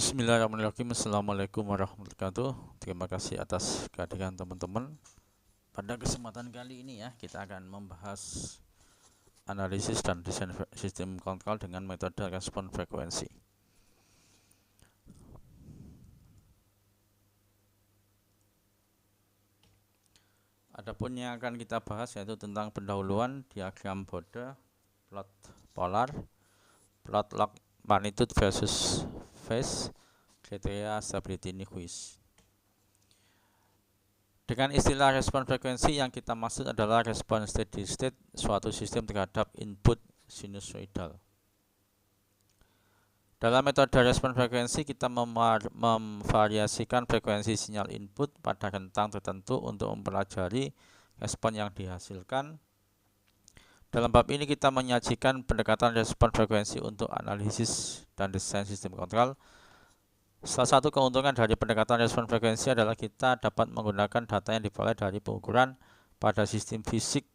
Bismillahirrahmanirrahim. Assalamualaikum warahmatullahi wabarakatuh. Terima kasih atas kehadiran teman-teman. Pada kesempatan kali ini ya, kita akan membahas analisis dan desain sistem kontrol dengan metode respon frekuensi. Adapun yang akan kita bahas yaitu tentang pendahuluan, diagram Bode, plot polar, plot log magnitude versus phase, kriteria stability Nyquist. Dengan istilah respon frekuensi yang kita maksud adalah respon steady state suatu sistem terhadap input sinusoidal. Dalam metode respon frekuensi kita memvariasikan frekuensi sinyal input pada rentang tertentu untuk mempelajari respon yang dihasilkan. Dalam bab ini kita menyajikan pendekatan respon frekuensi untuk analisis dan desain sistem kontrol. Salah satu keuntungan dari pendekatan respon frekuensi adalah kita dapat menggunakan data yang diperoleh dari pengukuran pada sistem fisik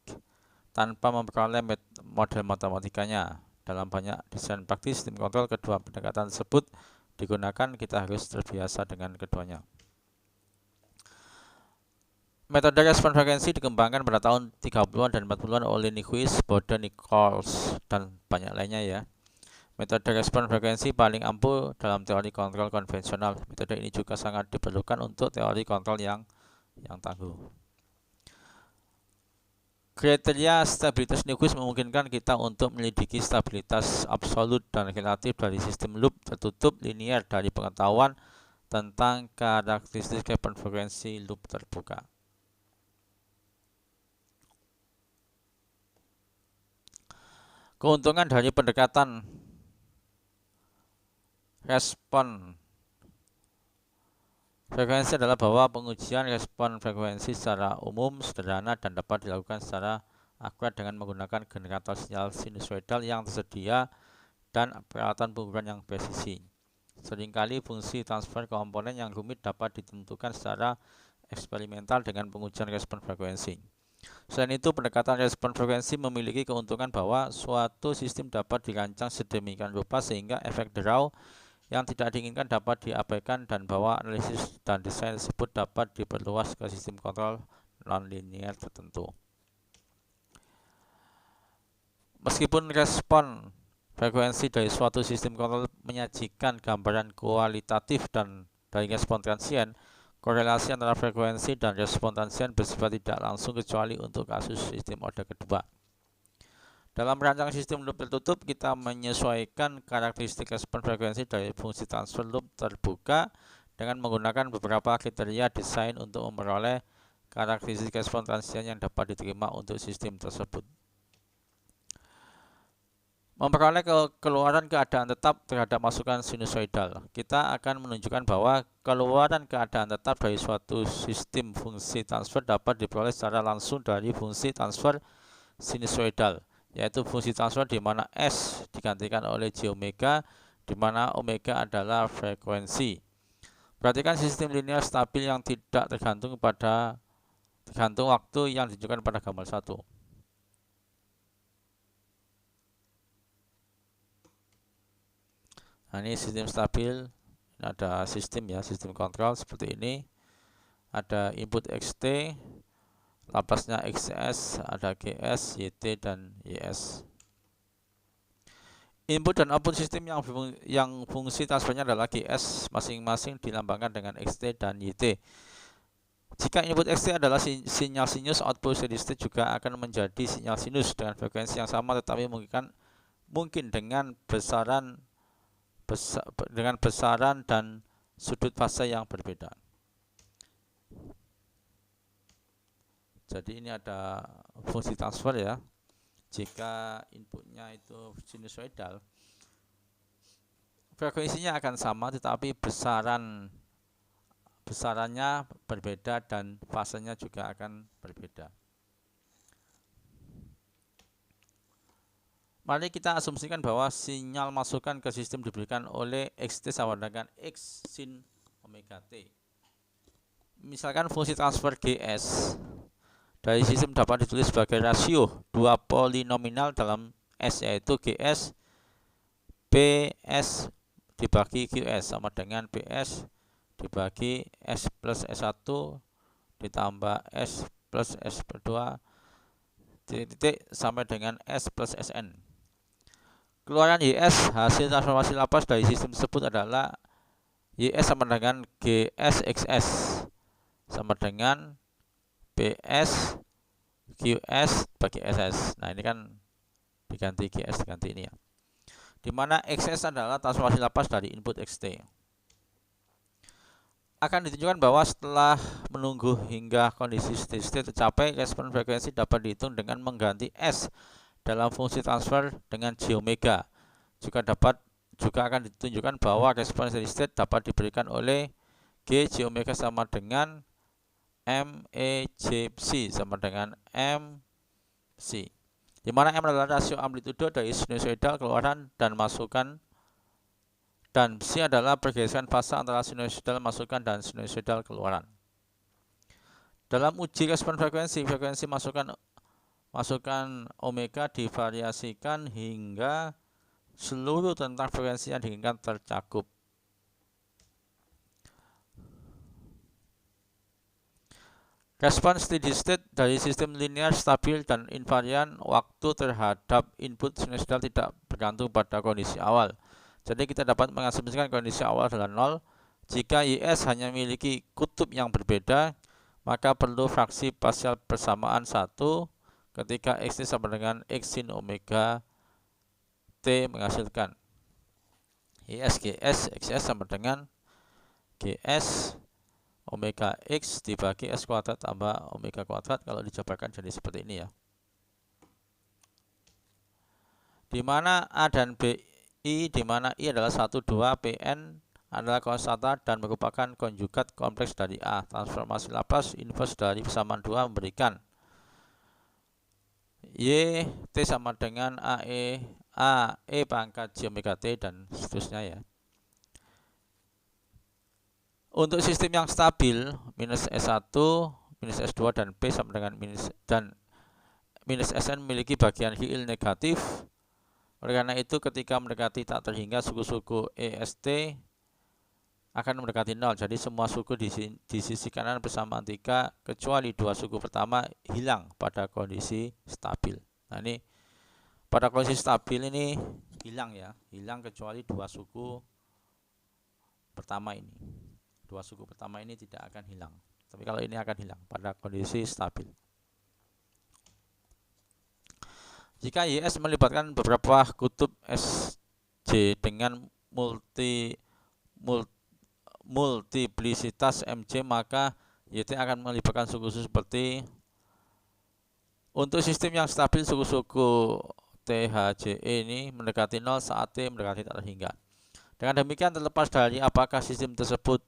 tanpa memperoleh model matematikanya. Dalam banyak desain praktis sistem kontrol, kedua pendekatan tersebut digunakan, kita harus terbiasa dengan keduanya. Metode respon frekuensi dikembangkan pada tahun 30-an dan 40-an oleh Nyquist, Bode, Nichols, dan banyak lainnya ya. Metode respon frekuensi paling ampuh dalam teori kontrol konvensional. Metode ini juga sangat diperlukan untuk teori kontrol yang tangguh. Kriteria stabilitas Nyquist memungkinkan kita untuk menyelidiki stabilitas absolut dan relatif dari sistem loop tertutup linear dari pengetahuan tentang karakteristik respon frekuensi loop terbuka. Keuntungan dari pendekatan respon frekuensi adalah bahwa pengujian respon frekuensi secara umum sederhana dan dapat dilakukan secara akurat dengan menggunakan generator sinyal sinusoidal yang tersedia dan peralatan pengukuran yang presisi. Seringkali fungsi transfer komponen yang rumit dapat ditentukan secara eksperimental dengan pengujian respon frekuensi. Selain itu, pendekatan respon frekuensi memiliki keuntungan bahwa suatu sistem dapat dirancang sedemikian rupa sehingga efek derau yang tidak diinginkan dapat diabaikan dan bahwa analisis dan desain tersebut dapat diperluas ke sistem kontrol nonlinear tertentu. Meskipun respon frekuensi dari suatu sistem kontrol menyajikan gambaran kualitatif dan dari respon transien, korelasi antara frekuensi dan respon transien bersifat tidak langsung kecuali untuk kasus sistem order kedua. Dalam merancang sistem loop tertutup, kita menyesuaikan karakteristik respon frekuensi dari fungsi transfer loop terbuka dengan menggunakan beberapa kriteria desain untuk memperoleh karakteristik respon transien yang dapat diterima untuk sistem tersebut. Memperoleh keluaran keadaan tetap terhadap masukan sinusoidal. Kita akan menunjukkan bahwa keluaran keadaan tetap dari suatu sistem fungsi transfer dapat diperoleh secara langsung dari fungsi transfer sinusoidal, yaitu fungsi transfer di mana S digantikan oleh J omega, di mana omega adalah frekuensi. Perhatikan sistem linear stabil yang tidak tergantung waktu yang ditunjukkan pada gambar 1. Nah, ini sistem stabil. Ini ada sistem ya, sistem kontrol seperti ini. Ada input XT, Laplasnya XS, ada GS, YT, dan YS. Input dan output sistem yang fungsi transfernya adalah GS masing-masing dilambangkan dengan XT dan YT. Jika input XT adalah sinyal sinus, output steady state juga akan menjadi sinyal sinus dengan frekuensi yang sama, tetapi mungkin dengan besaran dan sudut fase yang berbeda. Jadi ini ada fungsi transfer ya. Jika inputnya itu sinusoidal, frekuensinya akan sama tetapi besarannya berbeda dan fasenya juga akan berbeda. Mari kita asumsikan bahwa sinyal masukan ke sistem diberikan oleh XT sama dengan X sin omega T. Misalkan fungsi transfer GS dari sistem dapat ditulis sebagai rasio dua polinominal dalam S, yaitu GS, BS, dibagi QS sama dengan BS dibagi S plus S1 ditambah S plus S2 titik sampai dengan S plus SN. Keluaran YS hasil transformasi lapas dari sistem tersebut adalah YS sama dengan GS XS sama dengan BS QS bagi SS. Nah ini kan diganti GS diganti ini ya. Dimana XS adalah transformasi lapas dari input XT. Akan ditunjukkan bahwa setelah menunggu hingga kondisi steady state tercapai, respon frekuensi dapat dihitung dengan mengganti S dalam fungsi transfer dengan J omega. Juga akan ditunjukkan bahwa respon steady state dapat diberikan oleh G J omega sama dengan MEJC sama dengan MC, di mana M adalah rasio amplitudo dari sinusoidal keluaran dan masukan, dan C adalah pergeseran fase antara sinusoidal masukan dan sinusoidal keluaran. Dalam uji respon frekuensi masukan omega divariasikan hingga seluruh tentang frekuensi yang diinginkan tercakup. Respon steady state dari sistem linear stabil dan invarian waktu terhadap input sinusoidal tidak bergantung pada kondisi awal. Jadi kita dapat mengasumsikan kondisi awal adalah 0. Jika YS hanya memiliki kutub yang berbeda, maka perlu fraksi parsial persamaan 1 ketika X sama dengan X sin omega T menghasilkan YS GS XS sama dengan GS omega X dibagi S kuadrat tambah omega kuadrat. Kalau dijabarkan jadi seperti ini ya. Dimana A dan BI, dimana I adalah 1, 2, PN adalah konstanta dan merupakan konjugat kompleks dari A. Transformasi Laplace inverse dari persamaan 2 memberikan Y T sama dengan AE pangkat J omega T dan seterusnya ya. Untuk sistem yang stabil, minus S1, minus S2, dan P sama dengan minus SN memiliki bagian Hill negatif. Oleh karena itu, ketika mendekati tak terhingga, suku-suku EST akan mendekati 0. Jadi semua suku di sisi kanan bersamaan 3, kecuali dua suku pertama hilang pada kondisi stabil. Nah ini, pada kondisi stabil ini hilang ya, hilang kecuali dua suku pertama ini. Dua suku pertama ini tidak akan hilang, tapi kalau ini akan hilang pada kondisi stabil. Jika YS melibatkan beberapa kutub SJ dengan multiplisitas MC, maka YT akan melibatkan suku-suku seperti untuk sistem yang stabil, suku-suku THJE ini mendekati 0 saat T mendekati tak terhingga. Dengan demikian, terlepas dari apakah sistem tersebut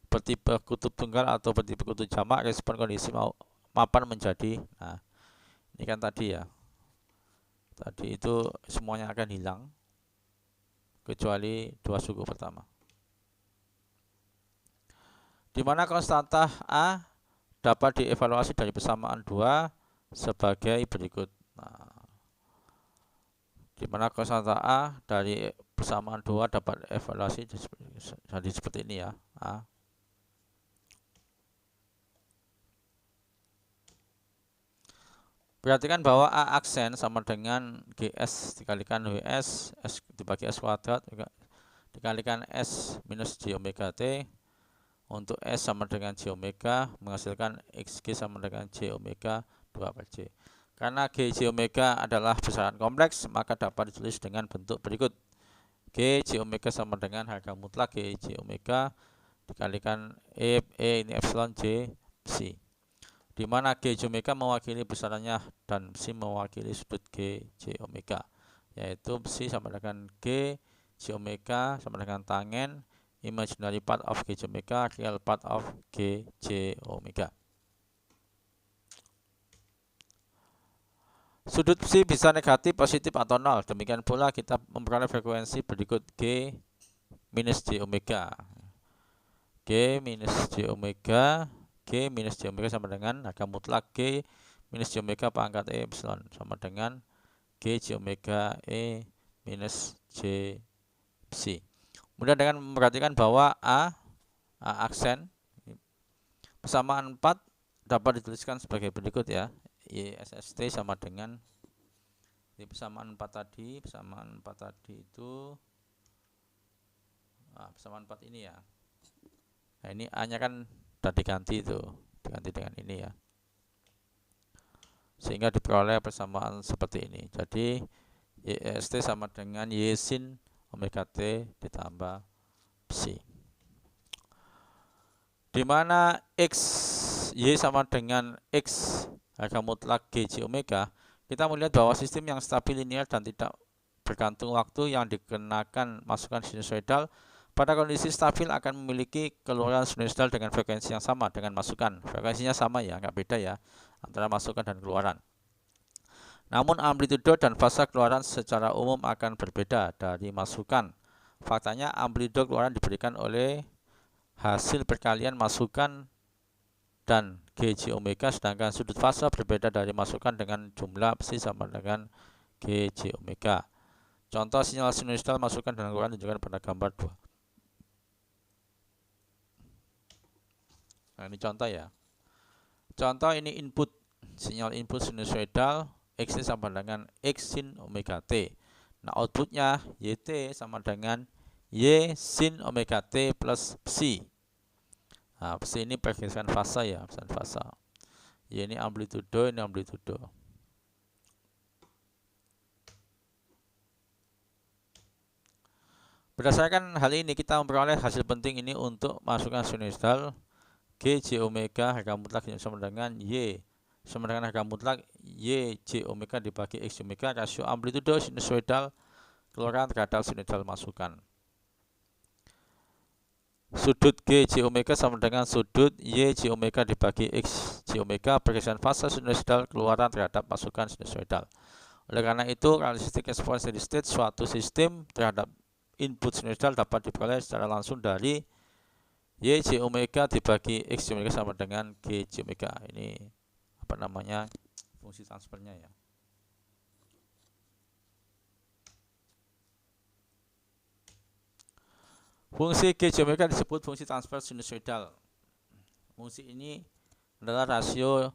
bertipe kutub tunggal atau bertipe kutub jamak, respon kondisi mapan menjadi, nah ini kan tadi ya, tadi itu semuanya akan hilang kecuali dua suku pertama, di mana konstanta A dapat dievaluasi dari persamaan 2 sebagai berikut. Nah, di mana konstanta A dari persamaan 2 dapat evaluasi jadi seperti ini ya. A. Perhatikan bahwa A aksen sama dengan GS dikalikan WS, S dibagi S kuadrat dikalikan S minus J omega T. Untuk S sama dengan J omega menghasilkan XG sama dengan J omega 2 per J. Karena G J omega adalah besaran kompleks, maka dapat ditulis dengan bentuk berikut. G J omega sama dengan harga mutlak G J omega dikalikan E ini epsilon J psi, di mana G J omega mewakili besarannya dan psi mewakili sudut G J omega, yaitu psi sama dengan G J omega sama dengan tangen imaginary part of G J omega, real part of G J omega. Sudut psi bisa negatif, positif, atau 0. Demikian pula kita memperoleh frekuensi berikut G minus J omega. G minus J omega, G minus J omega sama dengan harga mutlak G minus J omega pangkat E epsilon sama dengan G J omega E minus J psi. Kemudian dengan memperhatikan bahwa A aksen, persamaan 4 dapat dituliskan sebagai berikut ya. YSST sama dengan di persamaan 4 tadi, itu persamaan 4 ini ya. Nah, ini A-nya kan sudah diganti itu, diganti dengan ini ya. Sehingga diperoleh persamaan seperti ini. Jadi YST sama dengan Y sin omega T ditambah psi. Di mana X Y sama dengan X harga mutlak GJ omega, kita melihat bahwa sistem yang stabil linear dan tidak bergantung waktu yang dikenakan masukan sinusoidal pada kondisi stabil akan memiliki keluaran sinusoidal dengan frekuensi yang sama dengan masukan. Frekuensinya sama ya, nggak beda ya antara masukan dan keluaran. Namun amplitudo dan fase keluaran secara umum akan berbeda dari masukan. Faktanya amplitudo keluaran diberikan oleh hasil perkalian masukan dan GJ omega, sedangkan sudut fase berbeda dari masukan dengan jumlah psi sama dengan GJ omega. Contoh sinyal sinusoidal masukan dan keluaran ditunjukkan pada gambar 2. Nah, ini contoh ya. Contoh ini input, sinyal input sinusoidal X sama dengan X sin omega T. Nah, outputnya YT sama dengan Y sin omega T plus psi. Nah, psi ini pergerakan fase ya, pergerakan fase. Y ini amplitudo, ini amplitudo. Berdasarkan hal ini kita memperoleh hasil penting ini untuk masukan sinusoidal GJ omega harga mutlak sama dengan Y sama dengan harga mutlak Y J omega dibagi X omega rasio amplitudo sinusoidal keluaran terhadap sinusoidal masukan. Sudut G J omega sama dengan sudut Y J omega dibagi X J omega pergeseran fase sinusoidal keluaran terhadap masukan sinusoidal. Oleh karena itu, karakteristik respons steady state suatu sistem terhadap input sinusoidal dapat diperoleh secara langsung dari Y J omega dibagi X J omega sama dengan G J omega. Ini apa namanya, fungsi transfernya ya. Fungsi G J omega disebut fungsi transfer sinusoidal. Fungsi ini adalah rasio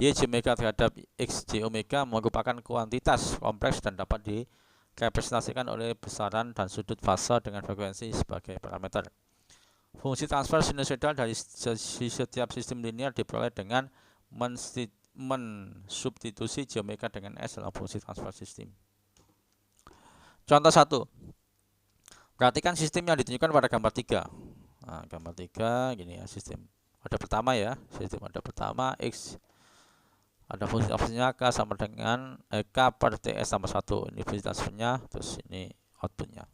Y J omega terhadap X J omega merupakan kuantitas kompleks dan dapat direpresentasikan oleh besaran dan sudut fase dengan frekuensi sebagai parameter. Fungsi transfer sinusoidal dari setiap sistem linear diperoleh dengan mensubstitusi J omega dengan S dalam fungsi transfer sistem. Contoh 1. Perhatikan sistem yang ditunjukkan pada gambar 3. Nah, gambar 3 gini ya, sistem ada pertama ya, sistem ada pertama X ada fungsi transfernya K sama dengan K per TS tambah 1. Ini fungsi transfernya, terus ini outputnya.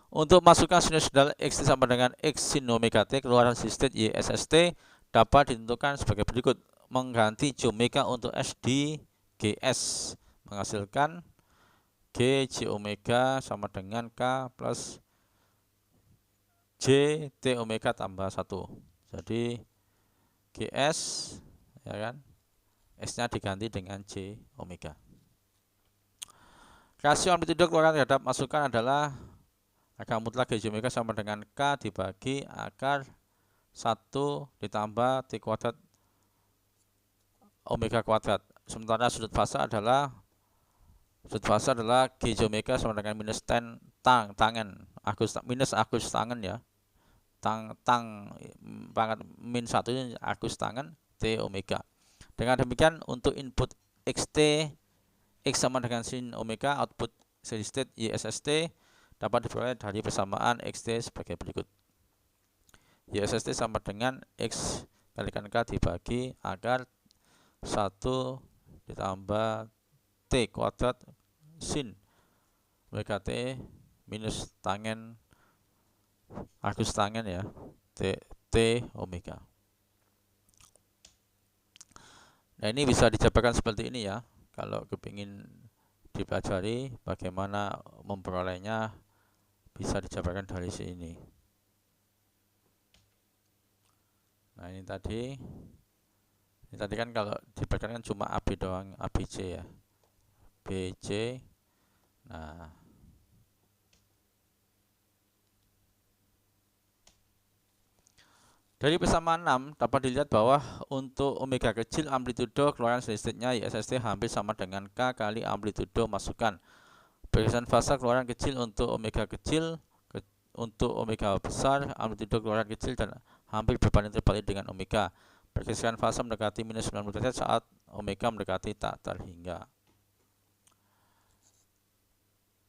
Untuk masukkan sinusoidal X sama dengan X sin omega T, keluaran steady state YSST dapat ditentukan sebagai berikut. Mengganti J omega untuk S di GS menghasilkan G J omega sama dengan K plus J T omega tambah 1. Jadi GS ya kan, S-nya diganti dengan J omega. Rasio amplitudo keluaran terhadap masukan adalah harga mutlak G J omega sama dengan K dibagi akar 1 ditambah T kuadrat omega kuadrat. Sementara sudut fase adalah G J omega sama dengan minus tangen minus agus tangen ya. Pangkat min 1 ini agus tangen T omega. Dengan demikian untuk input XT X sama dengan sin omega, output steady state YSST dapat diperoleh dari persamaan XT sebagai berikut. YSST sama dengan X kalikan K dibagi akar 1 ditambah T kuadrat sin omega T minus tangen agus tangen ya T omega. Nah, ini bisa dijabarkan seperti ini ya. Kalau kepingin dipelajari bagaimana memperolehnya, bisa dijabarkan dari sini. Nah, ini tadi kan kalau dijabarkan cuma AB doang, ABC ya. BC. Nah, Dari persamaan 6 dapat dilihat bahwa untuk omega kecil amplitudo keluaran listriknya ISST hampir sama dengan K kali amplitudo masukan. Barisan fase keluaran kecil untuk omega kecil, untuk omega besar amplitudo keluaran kecil dan hampir berbanding terbalik dengan omega. Pergeseran fase mendekati minus 90 derajat saat omega mendekati tak terhingga.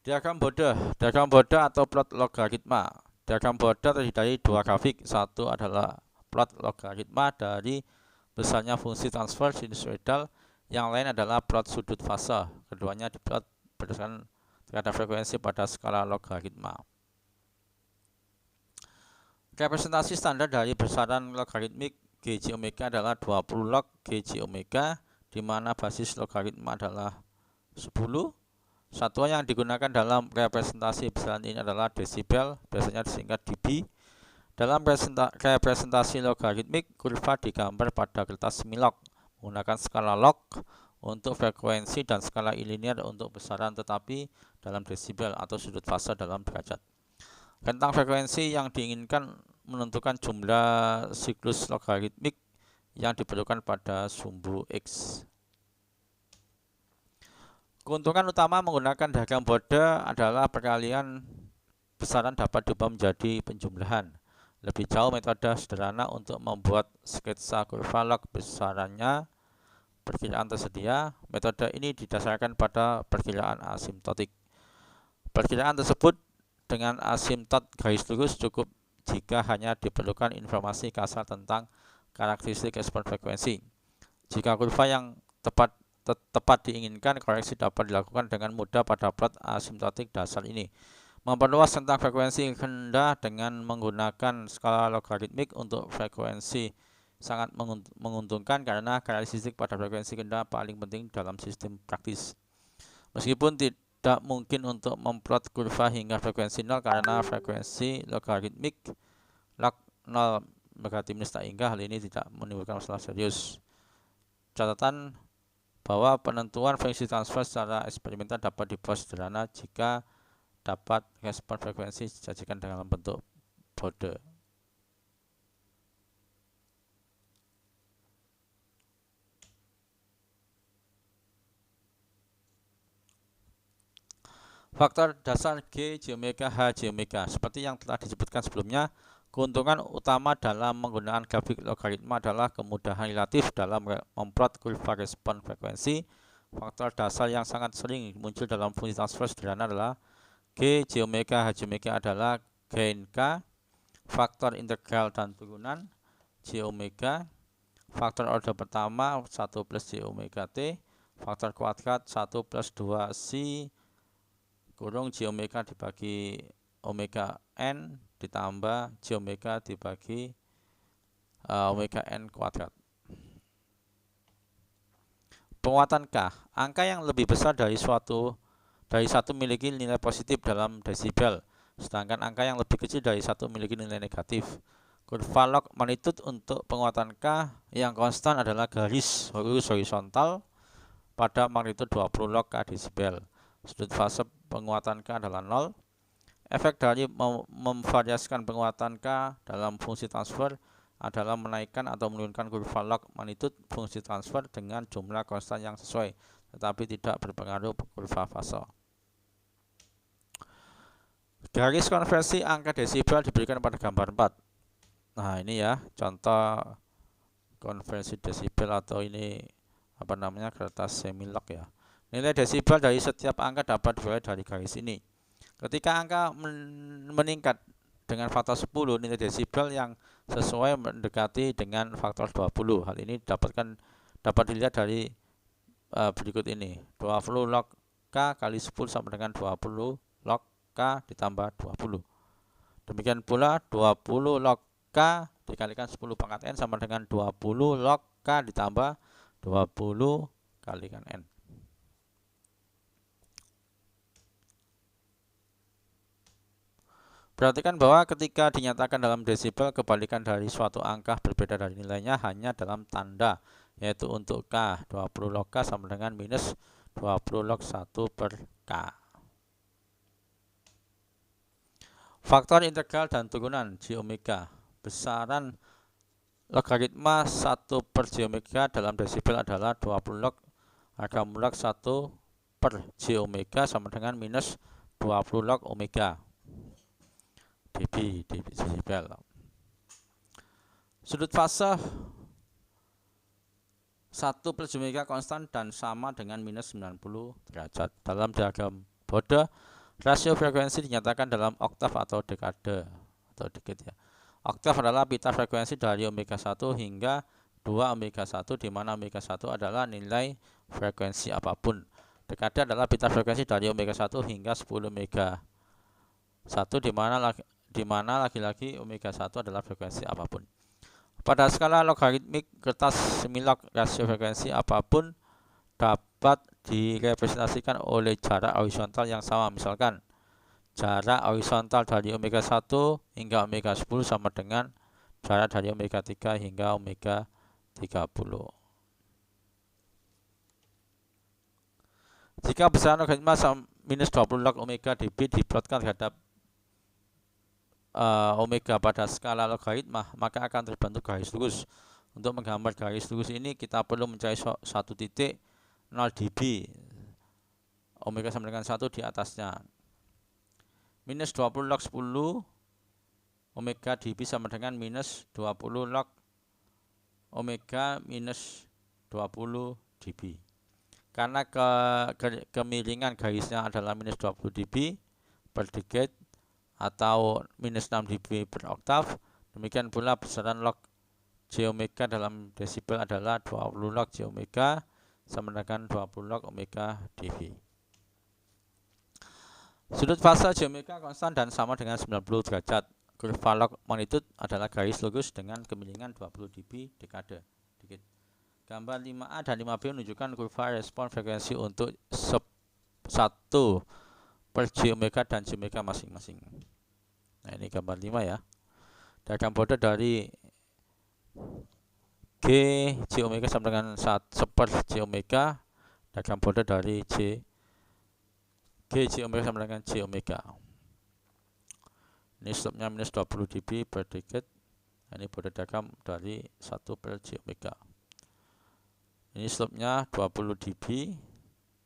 Diagram Bode. Diagram Bode atau plot logaritma. Diagram Bode terdiri dari dua grafik. Satu adalah plot logaritma dari besarnya fungsi transfer sinusoidal, yang lain adalah plot sudut fase. Keduanya diplot berdasarkan terhadap frekuensi pada skala logaritma. Representasi standar dari besaran logaritmik Gj omega adalah 20 log Gj omega, di mana basis logaritma adalah 10. Satuan yang digunakan dalam representasi besaran ini adalah desibel, biasanya disingkat dB. Dalam representasi logaritmik, kurva digambar pada kertas semilog menggunakan skala log untuk frekuensi dan skala ilinear untuk besaran, tetapi dalam desibel atau sudut fase dalam derajat. Rentang frekuensi yang diinginkan menentukan jumlah siklus logaritmik yang diperlukan pada sumbu X. Keuntungan utama menggunakan diagram Bode adalah perkalian besaran dapat diubah menjadi penjumlahan. Lebih jauh, metode sederhana untuk membuat sketsa kurva log besarannya perkiraan tersedia. Metode ini didasarkan pada perkiraan asimptotik. Perkiraan tersebut dengan asimtot garis lurus cukup jika hanya diperlukan informasi kasar tentang karakteristik respon frekuensi. Jika kurva yang tepat diinginkan, koreksi dapat dilakukan dengan mudah pada plot asimptotik dasar ini. Memperluas tentang frekuensi rendah dengan menggunakan skala logaritmik untuk frekuensi sangat menguntungkan karena karakteristik pada frekuensi rendah paling penting dalam sistem praktis. Meskipun tidak mungkin untuk memplot kurva hingga frekuensi 0 karena frekuensi logaritmik log 0 berarti minus tak hingga, hal ini tidak menimbulkan masalah serius. Catatan bahwa penentuan fungsi transfer secara eksperimental dapat dibuat sederhana jika dapat respon frekuensi disajikan dalam bentuk Bode. Faktor dasar G, J omega, H, J omega. Seperti yang telah disebutkan sebelumnya, keuntungan utama dalam menggunakan grafik logaritma adalah kemudahan relatif dalam memplot kurva respon frekuensi. Faktor dasar yang sangat sering muncul dalam fungsi transfer sederhana adalah G, J omega, H, J omega adalah gain K, faktor integral dan turunan J omega, faktor order pertama 1 plus J omega T, faktor kuadrat 1 plus 2 Si kurung J omega dibagi omega N ditambah J omega dibagi omega N kuadrat. Penguatan K, angka yang lebih besar dari satu memiliki nilai positif dalam desibel, sedangkan angka yang lebih kecil dari satu memiliki nilai negatif. Kurva log magnitude untuk penguatan K yang konstan adalah garis lurus horizontal pada magnitude 20 log K desibel. Sudut fase penguatan K adalah 0. Efek dari memvariasikan penguatan K dalam fungsi transfer adalah menaikkan atau menurunkan kurva log magnitude fungsi transfer dengan jumlah konstan yang sesuai, tetapi tidak berpengaruh kurva fase. Garis konversi angka desibel diberikan pada gambar 4. Nah, ini ya contoh konversi desibel, atau ini apa namanya, kertas semilog ya. Nilai desibel dari setiap angka dapat dilihat dari garis ini. Ketika angka meningkat dengan faktor 10, nilai desibel yang sesuai mendekati dengan faktor 20. Hal ini dapat dilihat dari berikut ini. 20 log K kali 10 sama dengan 20 log K ditambah 20. Demikian pula 20 log K dikalikan 10 pangkat N sama dengan 20 log K ditambah 20 kalikan N. Perhatikan bahwa ketika dinyatakan dalam desibel, kebalikan dari suatu angka berbeda dari nilainya hanya dalam tanda, yaitu untuk K 20 log K sama dengan minus 20 log 1 per K. Faktor integral dan turunan J omega. Besaran Logaritma 1 per J omega dalam desibel adalah 20 log harga mulak 1 per J omega sama dengan minus 20 log omega dB desibel. Sudut fase 1 per J omega konstan dan sama dengan minus 90 derajat. Dalam diagram Bode, rasio frekuensi dinyatakan dalam oktav atau dekade atau dekade ya. Oktav adalah pita frekuensi dari omega 1 hingga 2 omega 1 di mana omega 1 adalah nilai frekuensi apapun. Dekade adalah pita frekuensi dari omega 1 hingga 10 omega 1 di mana lagi-lagi omega 1 adalah frekuensi apapun. Pada skala logaritmik kertas semilog rasio frekuensi apapun dapat direpresentasikan oleh jarak horizontal yang sama. Misalkan jarak horizontal dari omega 1 hingga omega 10 sama dengan jarak dari omega 3 hingga omega 30. Jika besaran logaritma minus 20 log omega dB diplotkan terhadap omega pada skala logaritma, maka akan terbentuk garis lurus. Untuk menggambar garis lurus ini kita perlu mencari satu titik 0 dB omega sama dengan 1 di atasnya. Minus 20 log 10 omega dB sama dengan minus 20 log omega minus 20 dB. Karena kemiringan garisnya adalah minus 20 dB per decade atau minus 6 dB per oktav, demikian pula besaran log J omega dalam desibel adalah 20 log J omega sama dengan 20 log omega dB. Sudut fase J omega konstan dan sama dengan 90 derajat. Kurva log magnitude adalah garis lurus dengan kemiringan 20 dB dekade. Gambar 5A dan 5B menunjukkan kurva respon frekuensi untuk 1 per J omega dan J omega masing-masing. Nah, ini gambar 5 ya. Diagram Bode dari G J omega sama dengan 1 per J omega. Diagram Bode dari G J omega sama dengan J omega. Ini slope-nya minus 20 dB per decade. Ini Bode diagram dari 1 per J omega. Ini slope-nya 20 dB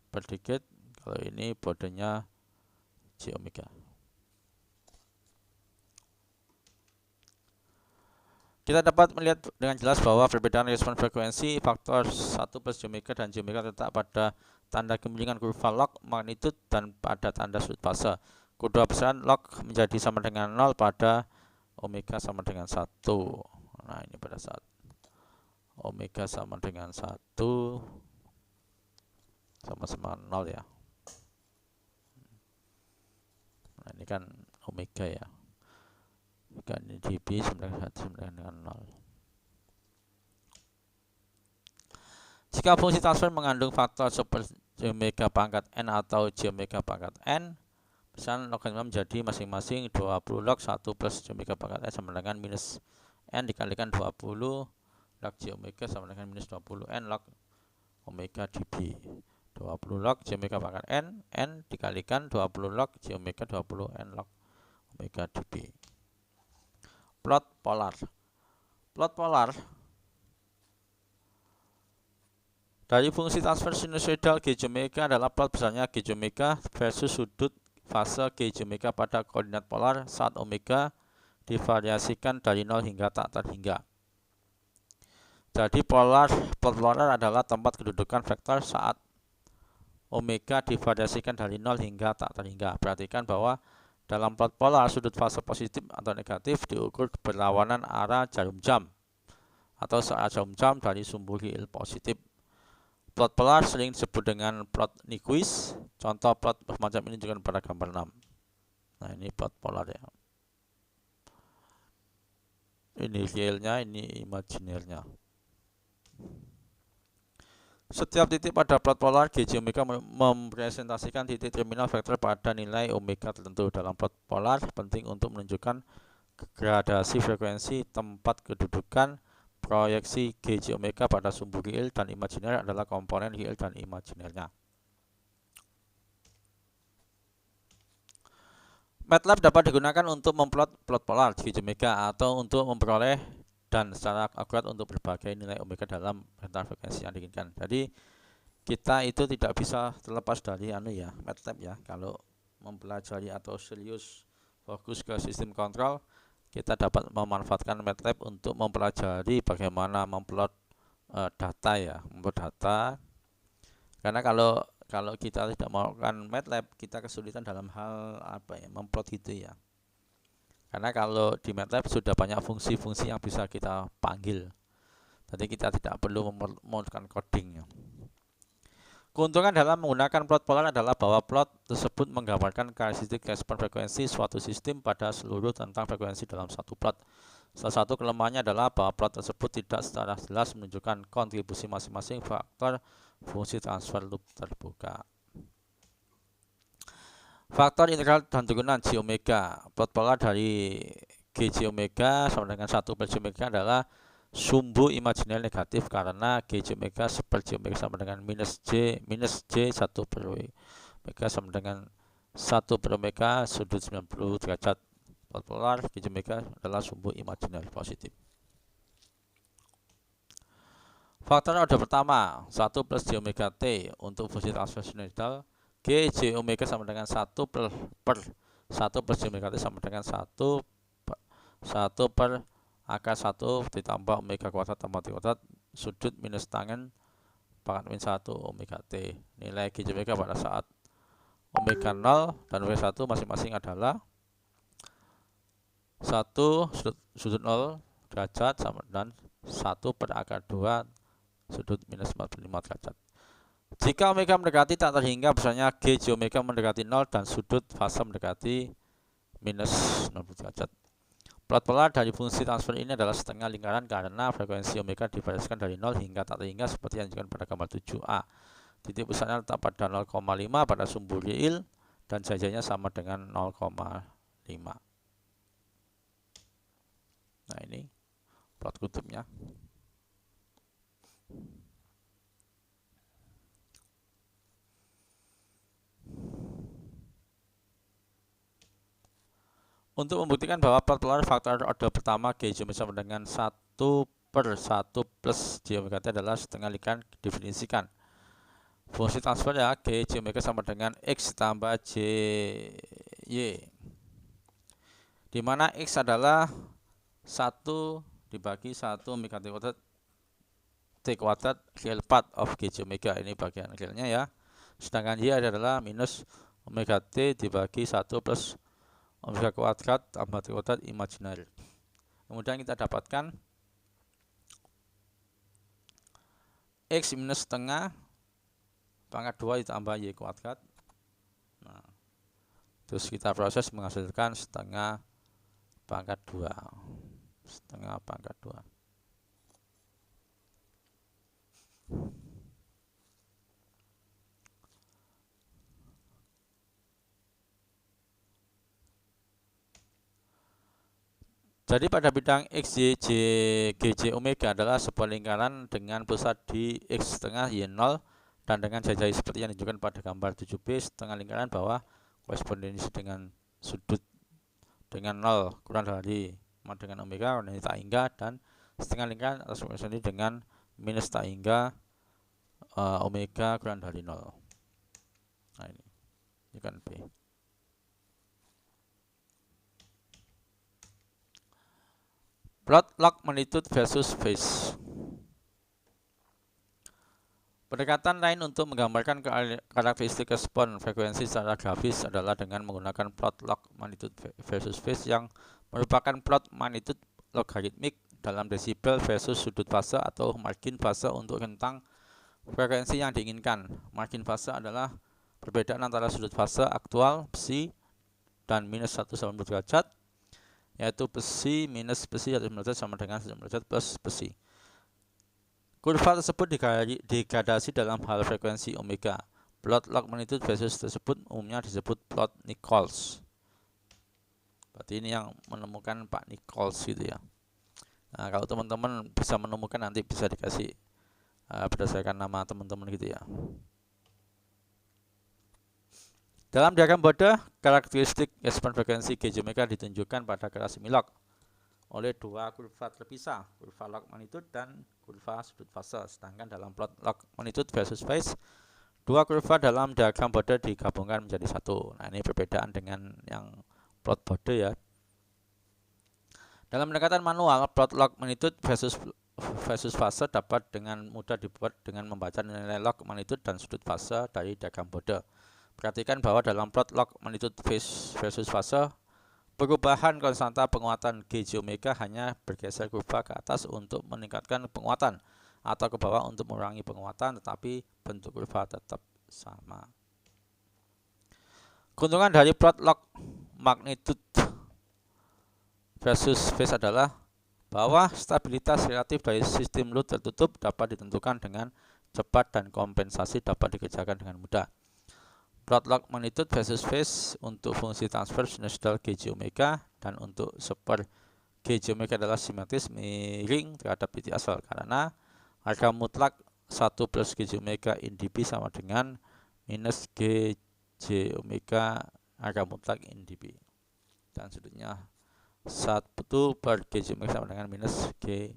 per decade. Kalau ini Bodenya J omega. Kita dapat melihat dengan jelas bahwa perbedaan respon frekuensi faktor 1 plus J omega dan J omega terletak pada tanda kemiringan kurva log magnitude dan pada tanda sudut fase. Kedua besaran log menjadi sama dengan 0 pada omega sama dengan 1. Nah, ini pada saat omega sama dengan 1 sama-sama 0 ya. Nah, ini kan omega ya. Kan ini dB sama dengan 0. Jika fungsi transfer mengandung faktor super J omega pangkat n atau J omega pangkat n, besaran logaritma menjadi masing-masing 20 log 1 plus J omega pangkat n sama dengan minus n dikalikan 20 log J omega sama dengan minus 20 n log omega dB. 20 log J omega pangkat n dikalikan 20 log J omega 20 n log omega dB. Plot polar. Plot polar dari fungsi transfer sinusoidal G J omega adalah plot besarnya G J omega versus sudut fase G J omega pada koordinat polar saat omega divariasikan dari 0 hingga tak terhingga. Jadi plot polar adalah tempat kedudukan vektor saat omega divariasikan dari 0 hingga tak terhingga. Perhatikan bahwa dalam plot polar sudut fase positif atau negatif diukur berlawanan arah jarum jam atau searah jarum jam dari sumbu real positif. Plot polar sering disebut dengan plot Nyquist. Contoh plot semacam ini juga pada gambar 6. Nah, ini plot polar ya. Ini realnya, ini imajinernya. Setiap titik pada plot polar G J omega merepresentasikan titik terminal vektor pada nilai omega tertentu. Dalam plot polar penting untuk menunjukkan gradasi frekuensi tempat kedudukan proyeksi G J omega pada sumbu real dan imajiner adalah komponen real dan imajinernya. MATLAB dapat digunakan untuk memplot plot polar G J omega atau untuk memperoleh dan secara akurat untuk berbagai nilai omega dalam rentan frekuensi yang diinginkan. Jadi kita itu tidak bisa terlepas dari MATLAB ya. Kalau mempelajari atau serius fokus ke sistem kontrol, kita dapat memanfaatkan MATLAB untuk mempelajari bagaimana memplot memplot data. Karena kalau kita tidak melakukan MATLAB, kita kesulitan dalam hal memplot itu ya. Karena kalau di MATLAB sudah banyak fungsi-fungsi yang bisa kita panggil. Jadi kita tidak perlu memasukkan coding. Keuntungan dalam menggunakan plot polar adalah bahwa plot tersebut menggambarkan karakteristik respon frekuensi suatu sistem pada seluruh tentang frekuensi dalam satu plot. Salah satu kelemahannya adalah bahwa plot tersebut tidak secara jelas menunjukkan kontribusi masing-masing faktor fungsi transfer loop terbuka. Faktor integral dan turunan J omega. Plot polar dari Gj omega sama dengan 1 per J omega adalah sumbu imajiner negatif karena Gj omega per J omega sama dengan minus J 1 per omega sama dengan 1 per omega sudut 90 derajat. Plot polar Gj omega adalah sumbu imajiner positif. Faktor order pertama 1 plus J omega T untuk fungsi transfer sinusoidal. Gj omega sama dengan 1 per 1 plus J omega T sama dengan 1 per akar 1 ditambah omega kuadrat tambah T kuadrat sudut minus tangen pangkat min 1 omega T. Nilai Gj omega pada saat omega 0 dan omega 1 masing-masing adalah 1 sudut 0 derajat sama dengan 1 per akar 2 sudut minus 45 derajat. Jika omega mendekati tak terhingga, misalnya Gj omega mendekati 0 dan sudut fase mendekati minus 90 derajat. Plot polar dari fungsi transfer ini adalah setengah lingkaran karena frekuensi omega dibariskan dari 0 hingga tak terhingga seperti yang ditunjukkan pada gambar 7a. Titik pusatnya letak pada 0,5 pada sumbu real dan jajanya sama dengan 0,5. Nah ini plot kutubnya. Untuk membuktikan bahwa plot polar faktor order pertama Gj omega sama dengan 1 per 1 plus J omega T adalah setengah lingkaran didefinisikan. Fungsi transfer ya Gj omega sama dengan X tambah JY, di mana X adalah 1 dibagi 1 omega T kuadrat real part of Gj omega, ini bagian realnya ya. Sedangkan Y adalah minus omega T dibagi 1 plus omega kuadrat tambah T kuadrat imajiner. Kemudian kita dapatkan X minus setengah pangkat 2 ditambah Y kuadrat. Nah, terus kita proses menghasilkan setengah pangkat 2. Setengah pangkat 2. Jadi pada bidang X, Y, Gj omega adalah sebuah lingkaran dengan pusat di X setengah Y0 dan dengan jajai seperti yang ditunjukkan pada gambar 7b. Setengah lingkaran bawah korespondensi dengan sudut dengan 0 kurang dari dengan omega dan tak hingga, dan setengah lingkaran atas korespondensi dengan minus tak hingga omega kurang dari 0. Nah ini kan B. Plot log magnitude versus phase. Pendekatan lain untuk menggambarkan karakteristik respon frekuensi secara grafis adalah dengan menggunakan plot log magnitude versus phase yang merupakan plot magnitude logaritmik dalam desibel versus sudut fase atau margin fase untuk rentang frekuensi yang diinginkan. Margin fase adalah perbedaan antara sudut fase aktual psi dan minus 180 derajat, yaitu psi minus psi 180 derajat sama dengan 180 derajat plus psi. Kurva tersebut digradasi dalam hal frekuensi omega. Plot log magnitude versus tersebut umumnya disebut plot Nichols. Berarti ini yang menemukan Pak Nichols gitu ya. Nah, kalau teman-teman bisa menemukan nanti bisa dikasih berdasarkan nama teman-teman gitu ya. Dalam diagram Bode, karakteristik respon frekuensi Gj omega ditunjukkan pada grafik Milok. oleh dua kurva terpisah, kurva log magnitude dan kurva sudut fase. Sedangkan dalam plot log magnitude versus phase, dua kurva dalam diagram Bode digabungkan menjadi satu. Nah, ini perbedaan dengan yang plot Bode ya. Dalam pendekatan manual, plot log magnitude versus fase dapat dengan mudah dibuat dengan membaca nilai log magnitude dan sudut fase dari diagram Bode. Perhatikan bahwa dalam plot log magnitude phase versus fase, perubahan konstanta penguatan G omega hanya bergeser kurva ke atas untuk meningkatkan penguatan atau ke bawah untuk mengurangi penguatan, tetapi bentuk kurva tetap sama. Keuntungan dari plot log magnitude versus phase adalah bahwa stabilitas relatif dari sistem loop tertutup dapat ditentukan dengan cepat dan kompensasi dapat dikerjakan dengan mudah. Plot log magnitude versus phase untuk fungsi transfer sinusoidal G omega dan untuk super G omega adalah simetris miring terhadap titik asal karena harga mutlak 1 plus G omega in dB sama dengan minus G omega harga mutlak in dB, dan sudutnya 1 per G omega sama dengan minus G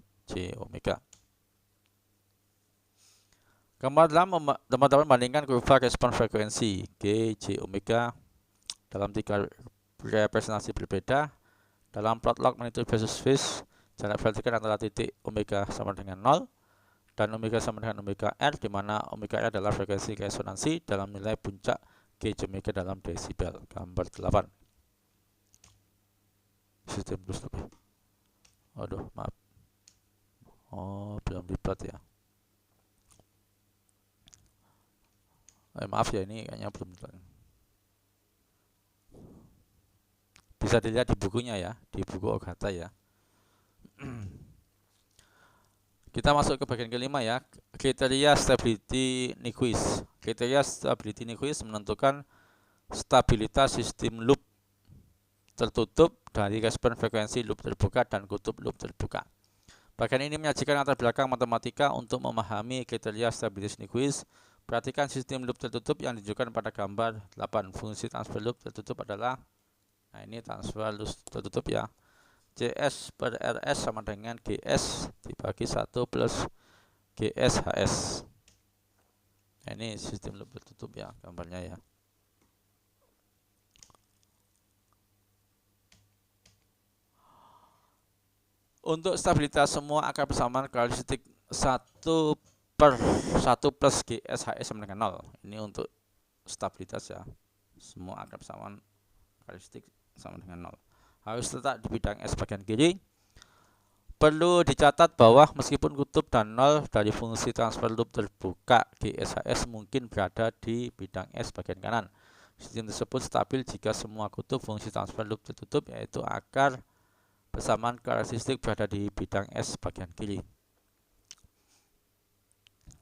omega. Gambar teman-teman bandingkan kurva respon frekuensi G omega dalam 3 representasi berbeda. Dalam plot log magnitude versus phase, jarak vertikal antara titik omega sama dengan 0 dan omega sama dengan omega R, di mana omega R adalah frekuensi resonansi dalam nilai puncak G omega dalam desibel. Gambar 8. Sistem plus lebih. Waduh, maaf. Oh, belum diplot ya. Maaf ya, ini kayaknya belum diplot. Bisa dilihat di bukunya ya, di buku Ogata ya. Kita masuk ke bagian kelima ya, kriteria stability Nyquist. Kriteria stability Nyquist menentukan stabilitas sistem loop tertutup dari respon frekuensi loop terbuka dan kutub loop terbuka. Bagian ini menyajikan latar belakang matematika untuk memahami kriteria stabilitas Nyquist. Perhatikan sistem loop tertutup yang ditunjukkan pada gambar 8. Fungsi transfer loop tertutup adalah, nah ini transfer loop tertutup ya, CS per RS sama dengan GS dibagi 1 plus GS HS. Nah, ini sistem loop tertutup ya gambarnya ya. Untuk stabilitas semua akar persamaan karakteristik 1 per 1 plus GS HS sama dengan 0. Ini untuk stabilitas ya. Semua akar persamaan karakteristik sama dengan 0. Harus letak di bidang S bagian kiri. Perlu dicatat bahwa meskipun kutub dan 0 dari fungsi transfer loop terbuka GSHS mungkin berada di bidang S bagian kanan. Sistem tersebut stabil jika semua kutub fungsi transfer loop tertutup, yaitu akar persamaan karakteristik berada di bidang S bagian kiri.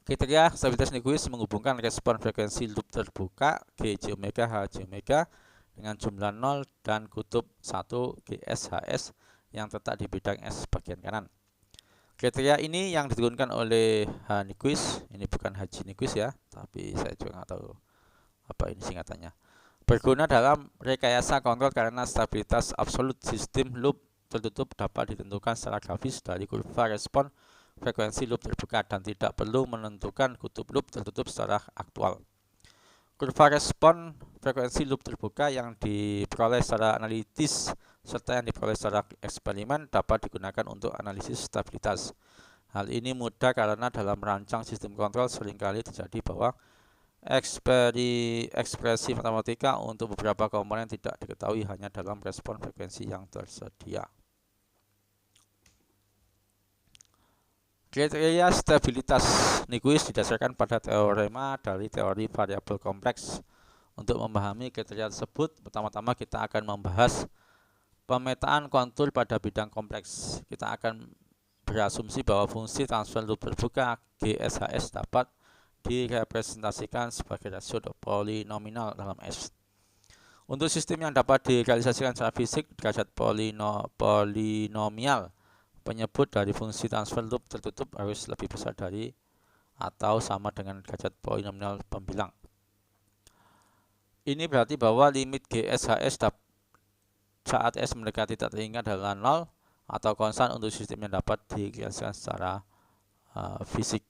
Kriteria stabilitas Nyquist menghubungkan respon frekuensi loop terbuka G omega H omega dengan jumlah 0 dan kutub 1 GSHS yang terletak di bidang S bagian kanan. Kriteria ini yang diturunkan oleh H. Nyquist, ini bukan H. Nyquist ya, tapi saya juga nggak tahu apa ini singkatannya. Berguna dalam rekayasa kontrol karena stabilitas absolut sistem loop tertutup dapat ditentukan secara grafis dari kurva respon frekuensi loop terbuka dan tidak perlu menentukan kutub loop tertutup secara aktual. Kurva respon frekuensi loop terbuka yang diperoleh secara analitis serta yang diperoleh secara eksperimen dapat digunakan untuk analisis stabilitas. Hal ini mudah karena dalam merancang sistem kontrol seringkali terjadi bahwa ekspresi matematika untuk beberapa komponen tidak diketahui hanya dalam respon frekuensi yang tersedia. Kriteria stabilitas Nyquist didasarkan pada teorema dari teori variabel kompleks. Untuk memahami kriteria tersebut, pertama-tama kita akan membahas pemetaan kontur pada bidang kompleks. Kita akan berasumsi bahwa fungsi transfer loop terbuka GSHS dapat direpresentasikan sebagai rasio polinomial dalam S. Untuk sistem yang dapat direalisasikan secara fisik, derajat polinomial penyebut dari fungsi transfer loop tertutup harus lebih besar dari atau sama dengan derajat polinomial pembilang. Ini berarti bahwa limit GSHS saat S mendekati tak terhingga adalah 0 atau konstan untuk sistem yang dapat dikiaskan secara fisik.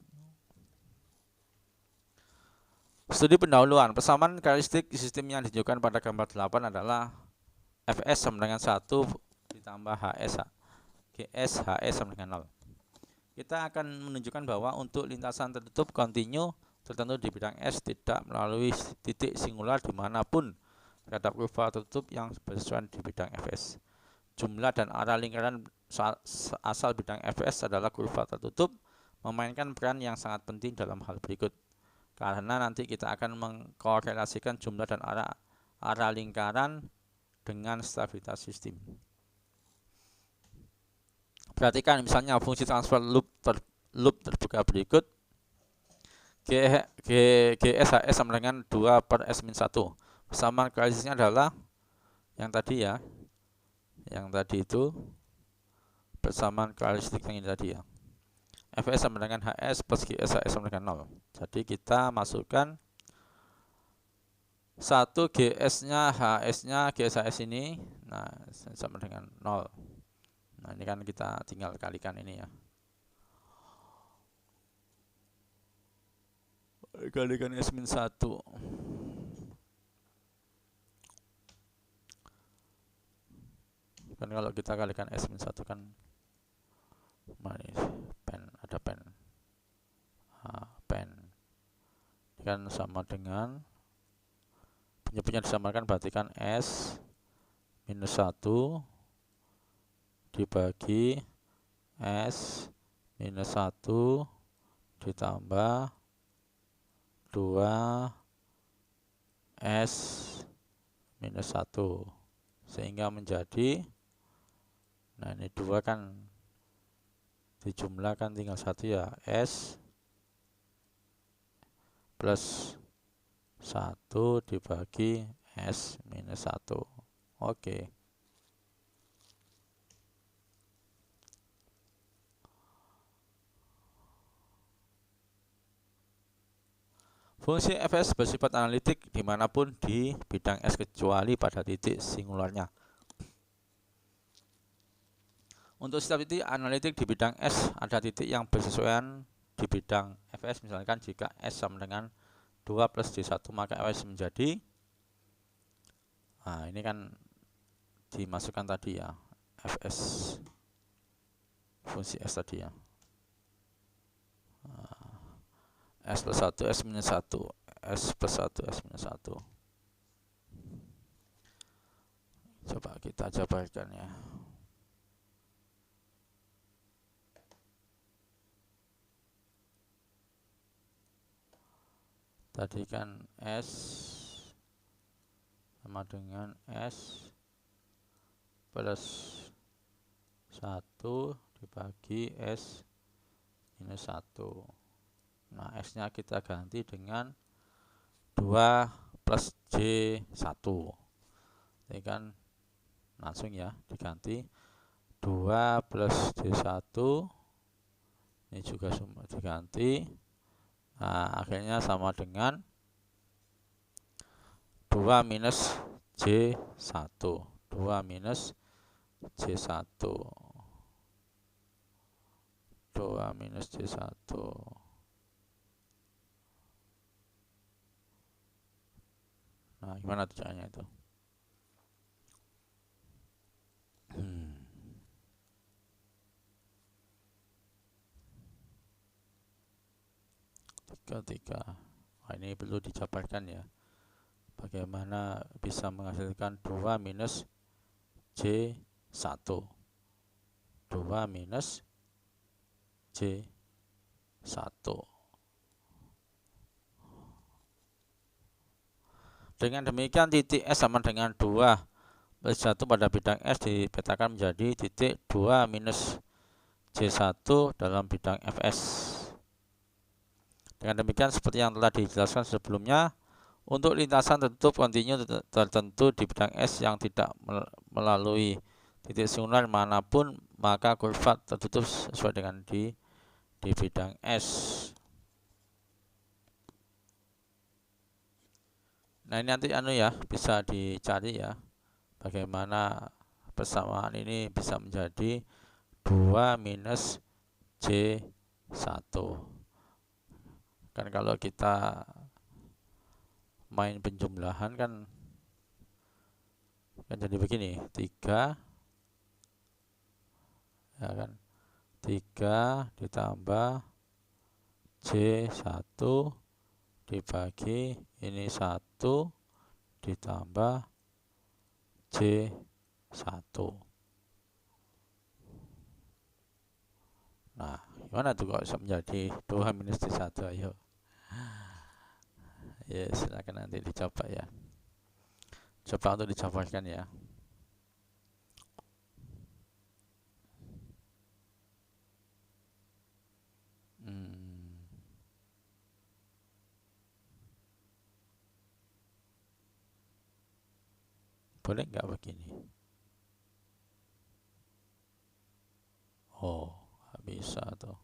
Studi pendahuluan. Persamaan karakteristik sistem yang ditunjukkan pada gambar 8 adalah Fs sama dengan 1 ditambah Hs, Gs, Hs sama dengan 0. Kita akan menunjukkan bahwa untuk lintasan tertutup kontinu tertentu di bidang S tidak melalui titik singular dimanapun terhadap kurva tertutup yang bersesuaian di bidang Fs. Jumlah dan arah lingkaran asal bidang Fs adalah kurva tertutup memainkan peran yang sangat penting dalam hal berikut. Karena nanti kita akan mengkorelasikan jumlah dan arah lingkaran dengan stabilitas sistem. Perhatikan misalnya fungsi transfer loop terbuka berikut. GSHS sama dengan 2 per S-1. Persamaan karakteristiknya adalah yang tadi ya. Yang tadi itu persamaan karakteristik yang ini tadi ya. Fs sama dengan Hs plus GSHS sama dengan 0. Jadi kita masukkan 1 GS-nya, HS-nya, GSHS ini, nah sama dengan 0. Nah ini kan kita tinggal kalikan ini ya. Kalikan S-1. Kan kalau kita kalikan S-1 kan ada pen ini kan sama dengan punya disamakan, berarti kan S minus 1 dibagi S minus 1 ditambah 2 S minus 1 sehingga menjadi, nah ini 2 kan dijumlahkan tinggal 1 ya, S plus 1 dibagi S minus 1. Oke. Fungsi Fs bersifat analitik dimanapun di bidang S kecuali pada titik singularnya. Untuk setiap titik analitik di bidang S ada titik yang bersesuaian di bidang Fs. Misalkan jika S sama dengan 2 plus D1 maka Fs menjadi, nah ini kan dimasukkan tadi ya, Fs fungsi S tadi ya, S plus 1 S minus 1 S plus 1 S minus 1. Coba kita jabarkan ya. Tadi kan S sama dengan S plus 1 dibagi S minus 1. Nah S-nya kita ganti dengan 2 plus J1. Ini kan langsung ya diganti 2 plus J1. Ini juga semua diganti. Nah akhirnya sama dengan 2 minus J1, 2 minus J1, 2 minus J1. Nah gimana tuh caranya itu? Tiga. Nah, ini perlu dijabarkan ya. Bagaimana bisa menghasilkan 2 minus J1, 2 minus J1. Dengan demikian titik S sama dengan 2 plus 1 pada bidang S dipetakan menjadi titik 2 minus J1 dalam bidang Fs. Dengan demikian seperti yang telah dijelaskan sebelumnya, untuk lintasan tertutup kontinu tertentu di bidang S yang tidak melalui titik singular manapun, maka kurva tertutup sesuai dengan di bidang S. Nah ini nanti ya bisa dicari ya, bagaimana persamaan ini bisa menjadi 2 minus J1. Kan kalau kita main penjumlahan kan jadi begini, 3 ya kan, 3 ditambah J1 dibagi ini 1 ditambah J1. Nah, gimana tuh kok bisa menjadi 2 minus J1? Ayo. Ya, silakan nanti dicoba ya. Coba untuk dijabarkan ya. Boleh nggak begini? Oh, nggak bisa tuh.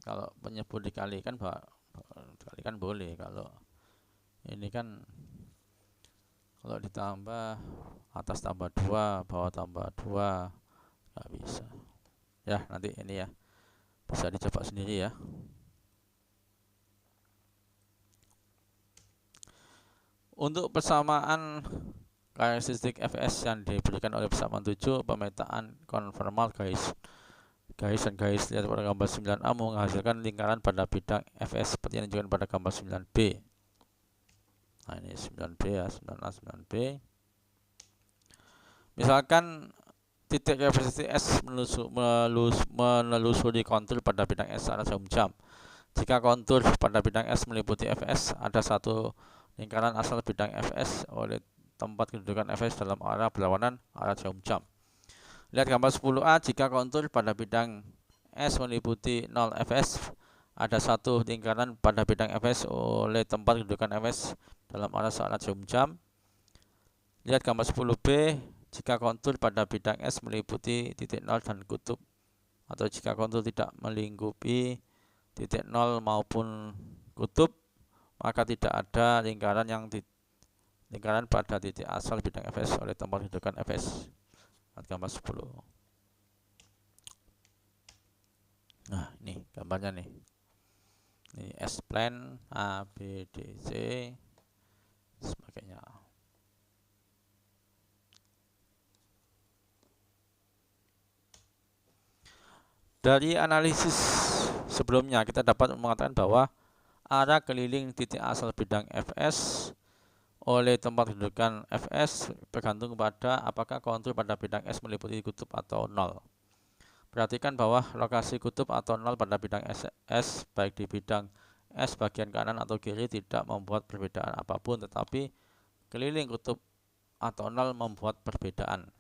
Kalau penyebut dikalikan boleh. Kalau ini kan kalau ditambah atas tambah 2, bawah tambah 2, nggak bisa. Ya, nanti ini ya bisa dicoba sendiri ya. Untuk persamaan karakteristik Fs yang diberikan oleh persamaan 7, pemetaan konformal garis dan garis lihat pada gambar 9a menghasilkan lingkaran pada bidang Fs seperti yang ditunjukkan pada gambar 9b. Nah, ini 9b ya, 9a, 9b. Misalkan titik referensi S menelusuri kontur pada bidang S secara jarum jam. Jika kontur pada bidang S meliputi Fs, ada satu lingkaran asal bidang Fs oleh tempat kedudukan Fs dalam arah berlawanan arah jarum jam. Lihat gambar 10a, jika kontur pada bidang S meliputi 0 Fs, ada satu lingkaran pada bidang Fs oleh tempat kedudukan Fs dalam arah searah jarum jam. Lihat gambar 10b, jika kontur pada bidang S meliputi titik 0 dan kutub, atau jika kontur tidak melingkupi titik 0 maupun kutub, maka tidak ada lingkaran pada titik asal bidang Fs oleh tempat kedudukan Fs. Lihat gambar 10. Nah, ini gambarnya nih. Ini S plan A, B, D, C, sebagainya. Dari analisis sebelumnya kita dapat mengatakan bahwa arah keliling titik asal bidang Fs oleh tempat kedudukan Fs bergantung kepada apakah kontur pada bidang S meliputi kutub atau 0. Perhatikan bahwa lokasi kutub atau 0 pada bidang S baik di bidang S bagian kanan atau kiri tidak membuat perbedaan apapun, tetapi keliling kutub atau 0 membuat perbedaan.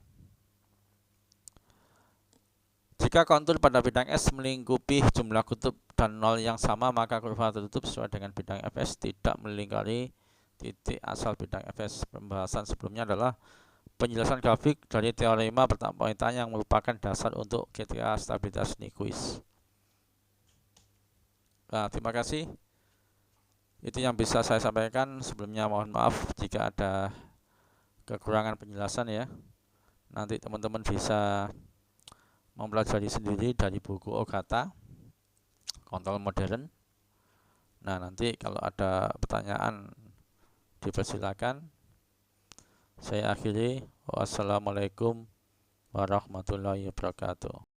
Jika kontur pada bidang S melingkupi jumlah kutub dan 0 yang sama, maka kurva tertutup sesuai dengan bidang Fs tidak melingkari titik asal bidang Fs. Pembahasan sebelumnya adalah penjelasan grafik dari teorema pertama pointan yang merupakan dasar untuk kriteria stabilitas Nyquist. Nah, terima kasih. Itu yang bisa saya sampaikan. Sebelumnya mohon maaf jika ada kekurangan penjelasan ya. Nanti teman-teman bisa mempelajari sendiri dari buku Ogata Kontrol Modern. Nah, nanti kalau ada pertanyaan dipersilakan. Saya akhiri. Wassalamualaikum warahmatullahi wabarakatuh.